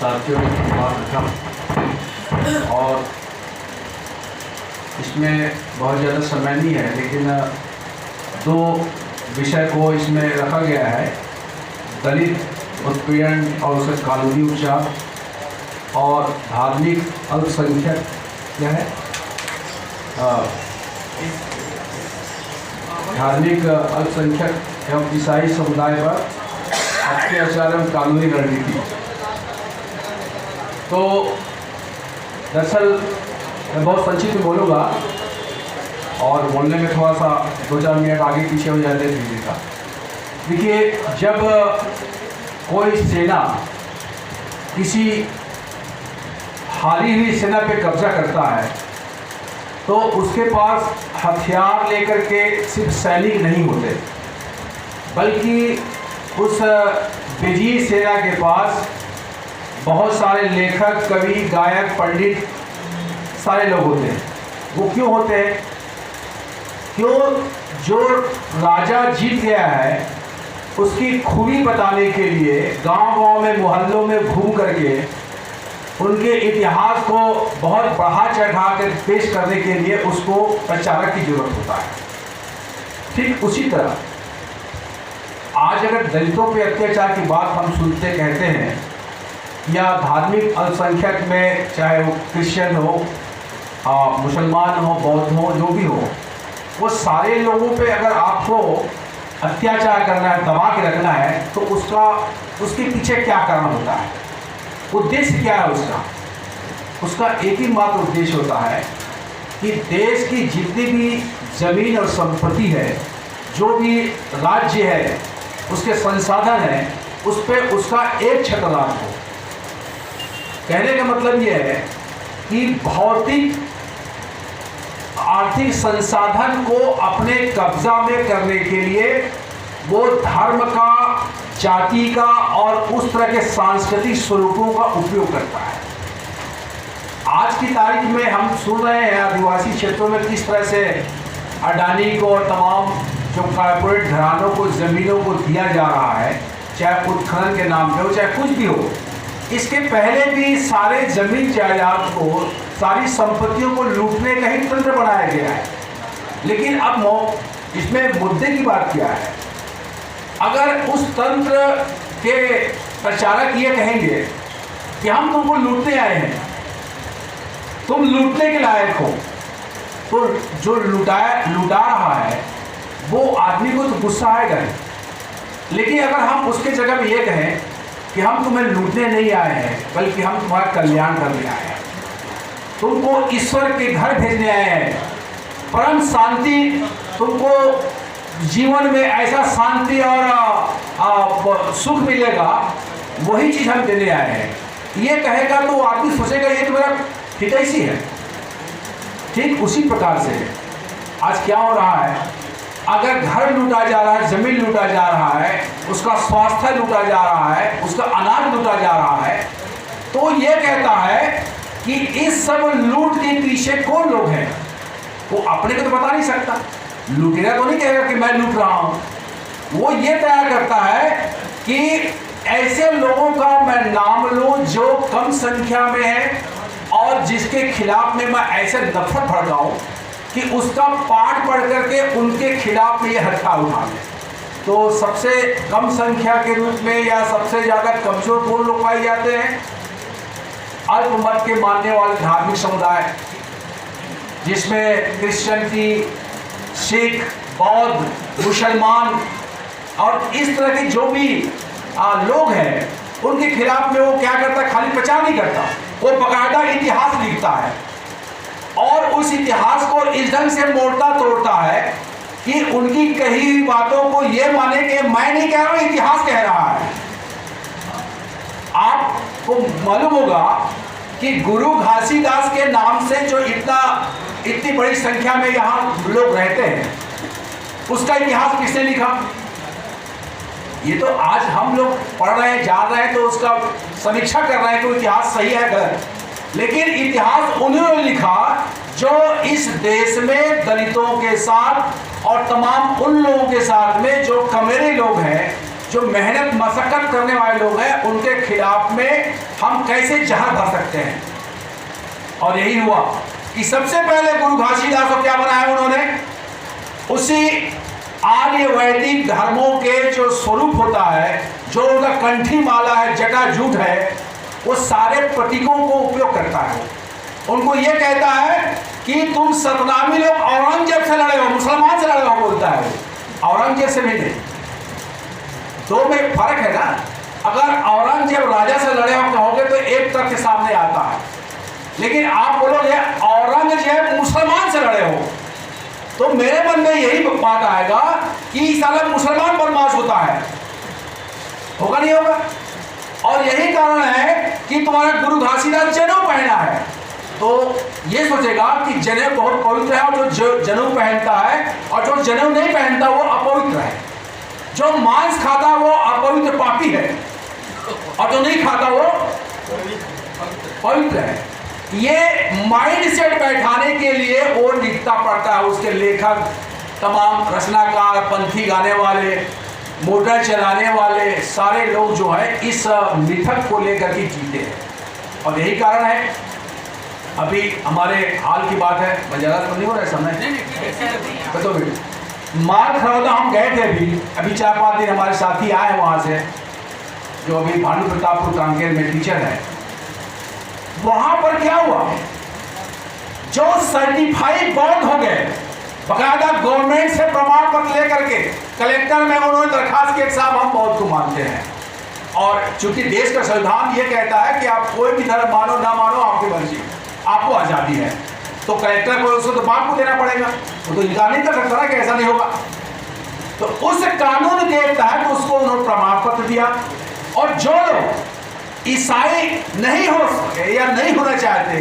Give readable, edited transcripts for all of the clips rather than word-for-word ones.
साथियों वरकम। और इसमें बहुत ज़्यादा समय नहीं है, लेकिन दो विषय को इसमें रखा गया है, दलित उत्पीड़न और उसका कानूनी उपचार और धार्मिक अल्पसंख्यक क्या है धार्मिक अल्पसंख्यक एवं ईसाई समुदाय पर अत्याचार एवं कानूनी रणनीति। तो दरअसल मैं बहुत संक्षिप्त बोलूँगा और बोलने में थोड़ा सा 2-4 मिनट आगे पीछे हो जाते हैं का। देखिए, जब कोई सेना किसी हारी हुई सेना पे कब्जा करता है तो उसके पास हथियार लेकर के सिर्फ सैनिक नहीं होते, बल्कि उस विजयी सेना के पास बहुत सारे लेखक, कवि, गायक, पंडित सारे लोग होते हैं। वो क्यों होते हैं? क्यों? जो राजा जीत गया है उसकी खूबी बताने के लिए गांव-गांव में, मोहल्लों में घूम करके उनके इतिहास को बहुत बढ़ा चढ़ा कर पेश करने के लिए उसको प्रचारक की जरूरत होता है। ठीक उसी तरह आज अगर दलितों पे अत्याचार की बात हम सुनते कहते हैं, या धार्मिक अल्पसंख्यक में, चाहे वो क्रिश्चियन हो, मुसलमान हो, बौद्ध हो, जो भी हो, वो सारे लोगों पे अगर आपको अत्याचार करना है, दबा के रखना है, तो उसके पीछे क्या कारण होता है? उद्देश्य क्या है उसका? उसका एक ही मात्र उद्देश्य होता है कि देश की जितनी भी जमीन और संपत्ति है, जो भी राज्य है, उसके संसाधन है, उस पर उसका एक छत्रराज हो। कहने का मतलब यह है कि भौतिक आर्थिक संसाधन को अपने कब्जा में करने के लिए वो धर्म का, जाति का और उस तरह के सांस्कृतिक स्वरूपों का उपयोग करता है। आज की तारीख में हम सुन रहे हैं आदिवासी क्षेत्रों में किस तरह से अडानी को और तमाम जो कॉर्पोरेट घरानों को ज़मीनों को दिया जा रहा है, चाहे उत्खनन के नाम पे हो, चाहे कुछ भी हो। इसके पहले भी सारे जमीन जायदाद को, सारी संपत्तियों को लूटने का ही तंत्र बनाया गया है। लेकिन अब इसमें मुद्दे की बात क्या है? अगर उस तंत्र के प्रचारक ये कहेंगे कि हम तुमको लूटने आए हैं, तुम लूटने के लायक हो, तो जो लूटा रहा है वो आदमी को तो गुस्सा आएगा। लेकिन अगर हम उसके जगह में ये कहें कि हम तुम्हें लूटने नहीं आए हैं, बल्कि हम तुम्हारा कल्याण करने आए हैं, तुमको ईश्वर के घर भेजने आए हैं, परम शांति, तुमको जीवन में ऐसा शांति और सुख मिलेगा, वही चीज़ हम देने आए हैं, ये कहेगा तो आदमी सोचेगा ये तो मेरा हितैषी है। ठीक उसी प्रकार से आज क्या हो रहा है? अगर घर लूटा जा रहा है, जमीन लूटा जा रहा है, उसका स्वास्थ्य लूटा जा रहा है, उसका अनाज लूटा जा रहा है, तो ये कहता है कि इस सब लूट के पीछे कौन लोग हैं? वो अपने को तो बता नहीं सकता, लूटेगा तो नहीं कहेगा कि मैं लूट रहा हूँ। वो ये तय करता है कि ऐसे लोगों का मैं नाम लूँ जो कम संख्या में है और जिसके खिलाफ में मैं ऐसे नफरत भड़काऊँ कि उसका पाठ पढ़ करके उनके खिलाफ में ये हथियार उठा लें। तो सबसे कम संख्या के रूप में या सबसे ज़्यादा कमजोर कौन लोग पाए जाते हैं? अल्पमत के मानने वाले धार्मिक समुदाय, जिसमें क्रिश्चियनिटी, सिख, बौद्ध, मुसलमान और इस तरह के जो भी लोग हैं, उनके खिलाफ में वो क्या करता है? खाली प्रचार नहीं करता, वो बाकायदा इतिहास लिखता है और उस इतिहास को इस ढंग से मोड़ता तोड़ता है कि उनकी कही हुई बातों को ये माने कि मैं नहीं कह रहा हूं, इतिहास कह रहा है। आपको मालूम होगा कि गुरु घासीदास के नाम से जो इतनी बड़ी संख्या में यहाँ लोग रहते हैं, उसका इतिहास किसने लिखा? ये तो आज हम लोग पढ़ रहे हैं, जान रहे हैं, तो उसका समीक्षा कर रहे हैं कि इतिहास सही है गलत। लेकिन इतिहास उन्होंने लिखा जो इस देश में दलितों के साथ और तमाम उन लोगों के साथ में जो कमेरे लोग हैं, जो मेहनत मशक्कत करने वाले लोग हैं उनके खिलाफ में हम कैसे जहर भर सकते हैं। और यही हुआ कि सबसे पहले गुरु घासीदास को क्या बनाया उन्होंने, उसी आर्य वैदिक धर्मों के जो स्वरूप होता है, जो उनका कंठी माला है, जटाजूट है, वो सारे प्रतीकों को उपयोग करता है। उनको ये कहता है कि तुम सतनामी लोग औरंगजेब से लड़े हो, मुसलमान से लड़े हो, बोलता है वो, औरंगजेब से भी नहीं। दो में फर्क है ना। अगर औरंगजेब राजा से लड़े हो कहोगे तो एक तथ्य सामने आता है, लेकिन आप बोलोगे औरंगजेब मुसलमान से लड़े हो तो मेरे मन में यही बात आएगा कि साला मुसलमान बदमाश होता है, होगा नहीं होगा। और यही कारण है कि तुम्हारा गुरु घासीदास जनेऊ पहना है, तो ये सोचेगा कि जनेऊ बहुत पवित्र है, और जो जनेऊ पहनता है और जो जनेऊ नहीं पहनता वो अपवित्र है। जो मांस खाता वो अपवित्र पापी है, और जो नहीं खाता वो पवित्र है। ये माइंड सेट बैठाने के लिए वो लिखता पड़ता है। उसके लेखक, तमाम रचनाकार, पंथी गाने वाले, मोटर चलाने वाले सारे लोग जो है इस मिथक को लेकर के जीते हैं। और यही कारण है, अभी हमारे हाल की बात है, मैं ज़्यादा तो नहीं हो रहा है समय, तो मार खरौदा हम गए थे अभी 4-5 दिन हमारे साथी आए वहाँ से, जो अभी भानु प्रतापपुर कांकेर में टीचर है। वहाँ पर क्या हुआ, जो सर्टिफाइड बौद्ध हो गए, बकायदा गवर्नमेंट से प्रमाण पत्र लेकर के कलेक्टर में उन्होंने दरखास्त की, साहब हम बौद्ध को मानते हैं, और चूंकि देश का संविधान ये कहता है कि आप कोई भी धर्म मानो ना मानो आपकी मर्जी, आपको आज़ादी है, तो कलेक्टर को उसको तो बात को देना पड़ेगा, वो तो इनकार नहीं कर सकता ना कि ऐसा नहीं होगा। तो उस कानून के तहत उसको उन्होंने प्रमाण पत्र दिया। और जो लोग ईसाई नहीं हो सके या नहीं होना चाहते,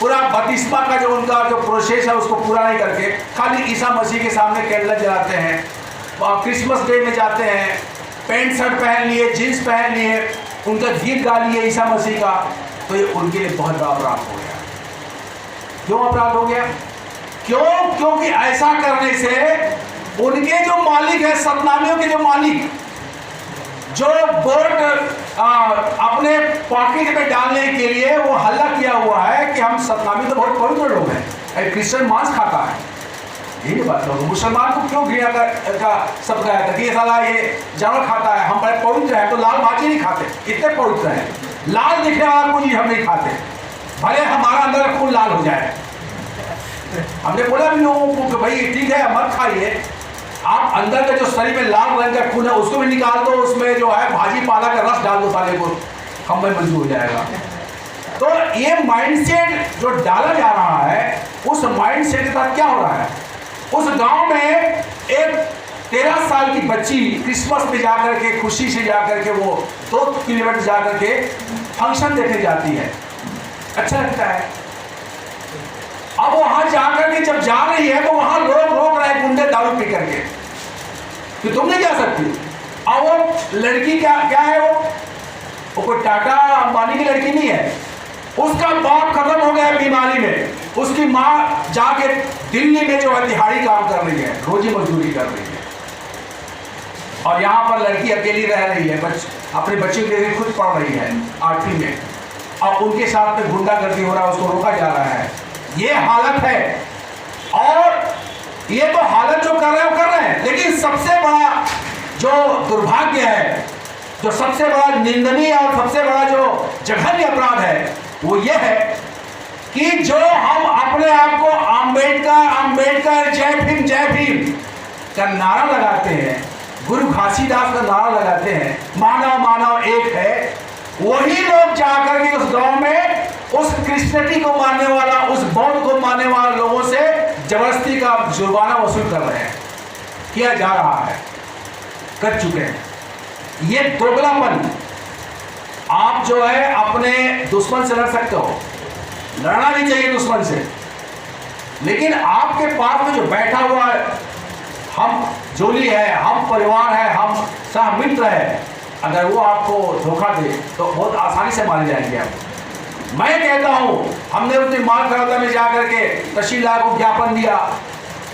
पूरा बपतिस्मा का जो उनका जो प्रोसेस है उसको पूरा नहीं करके खाली ईसा मसीह के सामने कैंडल जलाते हैं, क्रिसमस डे में जाते हैं, पैंट शर्ट पहन लिए, जीन्स पहन लिए, उनका गीत गा लिए ईसा मसीह का, तो ये उनके लिए बहुत बड़ा अपराध हो गया। क्यों अपराध हो गया? क्यों? क्योंकि ऐसा करने से उनके जो मालिक है, सतनामियों के जो मालिक, जो वोट अपने पॉकेट में डालने के लिए वो हल्ला किया हुआ है कि हम सतनामी तो बहुत पवित्र लोग हैं, क्रिश्चियन मांस खाता है, यही बात है। मुसलमान को क्यों घृणा का सब कहा था कि ये साला ये जानवर खाता है, हम बड़े पवित्र हैं, तो लाल भाजी नहीं खाते, इतने पवित्र हैं, लाल दिखने वाला कोई हम नहीं खाते, भले हमारा अंदर का खून लाल हो जाए। हमने बोला भी लोगों को कि भाई ठीक है मत खाइए, आप अंदर का जो शरीर में लाल रंग का खून है उसको भी निकाल दो, उसमें जो है भाजी पाला का रस डाल दो, साले को हम में मंजूर हो जाएगा। तो ये माइंडसेट जो डाला जा रहा है, उस माइंडसेट के साथ क्या हो रहा है, उस गांव में एक 13 साल की बच्ची क्रिसमस पे जाकर के खुशी से जाकर के वो 2 किलोमीटर जाकर के फंक्शन देखने जाती है, अच्छा लगता है। अब वहां जाकर के जब जा रही है तो वहां लोग रोक रहे हैं, गुंडे दारू पी करके कि तुम नहीं जा सकती। अब वो लड़की क्या है, वो कोई टाटा अंबानी की लड़की नहीं है, उसका बाप खत्म हो गया बीमारी में, उसकी माँ जाके दिल्ली में जो है दिहाड़ी काम कर रही है, रोजी मजदूरी कर रही है, और यहाँ पर लड़की अकेली रह रही है, अपने बच्चे के लिए खुद पढ़ रही है 8वीं में, और उनके साथ में गुंडागर्दी हो रहा है, उसको रोका जा रहा है। ये हालत है, और ये तो हालत जो कर रहे हैं वो कर रहे हैं, लेकिन सबसे बड़ा जो दुर्भाग्य है, जो सबसे बड़ा निंदनीय और सबसे बड़ा जो जघन्य अपराध है, वो ये है कि जो हम अपने आप को अंबेडकर जय भीम का नारा लगाते हैं, गुरु घासीदास का नारा लगाते हैं, मानव मानव एक है, वही लोग जाकर के उस गांव में उस क्रिश्चियनिटी को मानने वाला, उस बौद्ध को मानने वाले लोगों से जबरदस्ती का जुर्माना वसूल कर रहे हैं, किया जा रहा है, कर चुके हैं। ये दोगलापन, आप जो है अपने दुश्मन से लड़ सकते हो, लड़ना नहीं चाहिए दुश्मन से, लेकिन आपके पास में जो बैठा हुआ है, हम जोली है, हम परिवार है, हम सह मित्र है, अगर वो आपको धोखा दे तो बहुत आसानी से मारे जाएंगे आप। मैं कहता हूँ, हमने उस दिन माल खरौदा में जाकर के तहसीलदार को ज्ञापन दिया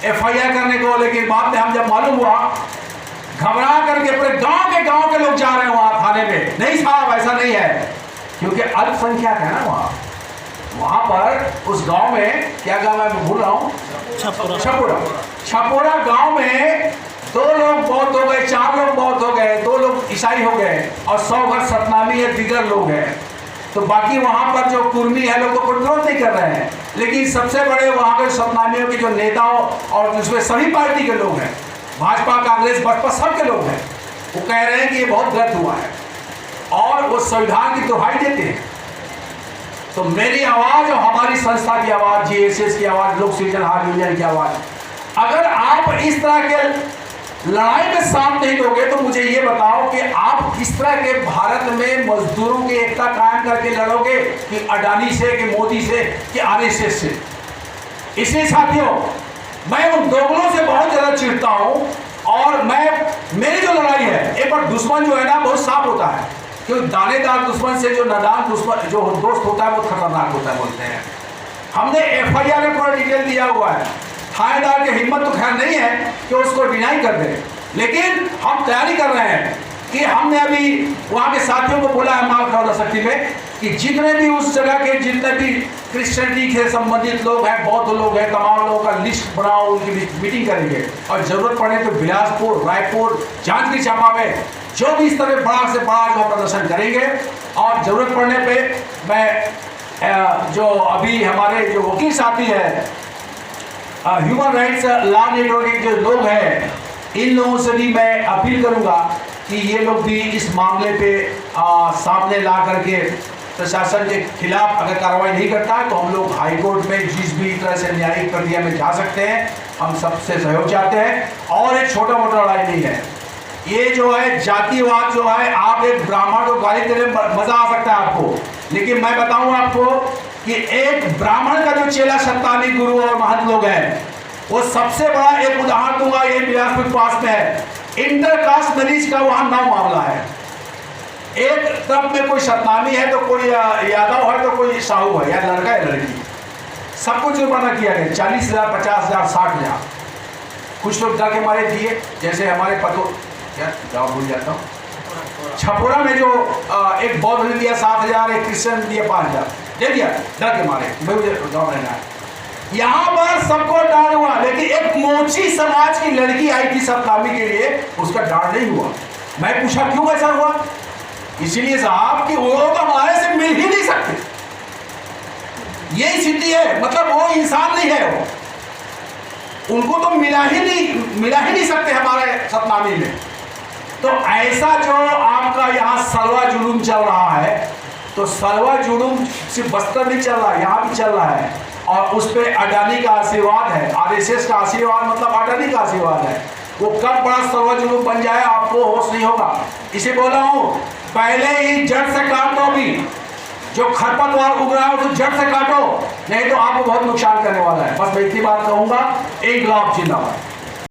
FIR करने को, लेकिन बाद में हम जब मालूम हुआ घबरा करके पूरे गांव के लोग जा रहे हैं वहां थाने में। नहीं साहब, ऐसा नहीं है, क्योंकि अल्पसंख्यक है ना वहां पर। उस गांव में, क्या गांव है मैं भूल रहा हूं, छपोरा गांव में 2 लोग मौत हो गए, 4 लोग मौत हो गए, 2 लोग ईसाई हो गए और 100 घर सतनामी है, दिगर लोग हैं। तो बाकी वहां पर जो कुर्मी है लोग तो प्रतिरोध नहीं कर रहे हैं, लेकिन सबसे बड़े वहां के सतनामियों के जो नेताओं और उसमें सभी पार्टी के लोग हैं, भाजपा कांग्रेस बसपा सबके लोग हैं, वो कह रहे हैं कि ये बहुत गलत हुआ है और वो संविधान की दुहाई देते हैं। तो मेरी आवाज और हमारी संस्था की आवाज, जीएसएस की आवाज, लोक सृजनहार यूनियन की आवाज, अगर आप इस तरह के लड़ाई में साथ नहीं दोगे तो मुझे ये बताओ कि आप किस तरह के भारत में मजदूरों की एकता कायम करके लड़ोगे, कि अडानी से, कि मोदी से, कि आरएसएस से। इसलिए साथियों, मैं उन दोगलों से बहुत ज्यादा चिढ़ता हूं और मेरी जो लड़ाई है, एक बार दुश्मन जो है ना बहुत साफ होता है, क्योंकि दानेदार दुश्मन से जो नादान दुश्मन जो दोस्त होता है वो खतरनाक होता है बोलते हैं। हमने एफआईआर में पूरा डिटेल दिया हुआ है, थानेदार की हिम्मत तो खैर नहीं है कि उसको डिनाई कर दे, लेकिन हम तैयारी कर रहे हैं कि हमने अभी वहाँ के साथियों को बोला है माल खौदा शक्ति में कि जितने भी उस जगह के जितने भी क्रिश्चियनिटी से संबंधित लोग हैं, बौद्ध लोग हैं, तमाम लोगों का लिस्ट बनाओ, उनकी मीटिंग करेंगे और जरूरत पड़े तो बिलासपुर, रायपुर, जांजगीर चांपा में जो भी इस तरह बड़ा से बड़ा जो प्रदर्शन करेंगे। और जरूरत पड़ने पे मैं जो अभी हमारे जो वकील साथी है, ह्यूमन राइट्स लॉ नेटवर्क के जो लोग हैं, इन लोगों से भी मैं अपील करूंगा कि ये लोग भी इस मामले पे सामने ला करके प्रशासन के खिलाफ अगर कार्रवाई नहीं करता है तो हम लोग हाई कोर्ट में जिस भी तरह से न्यायिक प्रक्रिया में जा सकते हैं, हम सबसे सहयोग चाहते हैं। और एक छोटा मोटा लड़ाई नहीं है, ये जो है जातिवाद जो है, आप एक ब्राह्मण को गाली देने में मजा आ सकता है आपको, लेकिन मैं बताऊं आपको कि एक ब्राह्मण का जो चेला सत्तानी गुरु और महंत लोग हैं, वो सबसे बड़ा एक उदाहरण दूंगा, ये बिलासपुर पास में है, इंटरकास्ट मैरिज का वहां 9 मामला है। एक तरफ में कोई सतनामी है तो कोई यादव है तो कोई साहू है, या लड़का है लड़की, सबको जुर्माना किया गया 40,000, 50,000, 60,000। कुछ लोग डर के मारे दिए, जैसे हमारे पतो क्या जवाब भूल जाता हूँ, छपोरा में जो एक बौद्ध ने दिया 7,000, एक क्रिश्चियन ने दिया 5,000 दे दिया डर के मारे, मुझे जवाब रहना है। यहाँ पर सबको डांट हुआ, लेकिन एक मोची समाज की लड़की आई थी सतनामी के लिए, उसका डांट नहीं हुआ। मैं पूछा क्यों ऐसा हुआ, इसीलिए साहब कि वो लोग हमारे से मिल ही नहीं सकते, यही स्थिति है, मतलब वो इंसान नहीं है, वो उनको तो मिला ही नहीं सकते हमारे सतनामी में। तो ऐसा जो आपका यहाँ सलवा जुलूम चल रहा है, तो सलवा जुलूम सिर्फ बस्तर नहीं चल रहा है, यहाँ भी चल रहा है, और उस पर अडानी का आशीर्वाद है, आरएसएस का आशीर्वाद, मतलब अडानी का आशीर्वाद है। वो कब बड़ा सलवा जुलूम बन जाए आपको होश नहीं होगा। इसे बोला हूँ, पहले ही जड़ से काट दो, भी जो खरपतवार उग रहा है उसको जड़ से काटो, नहीं तो आपको बहुत नुकसान करने वाला है। बस मैं इतनी बात कहूँगा। इंकलाब जिंदाबाद।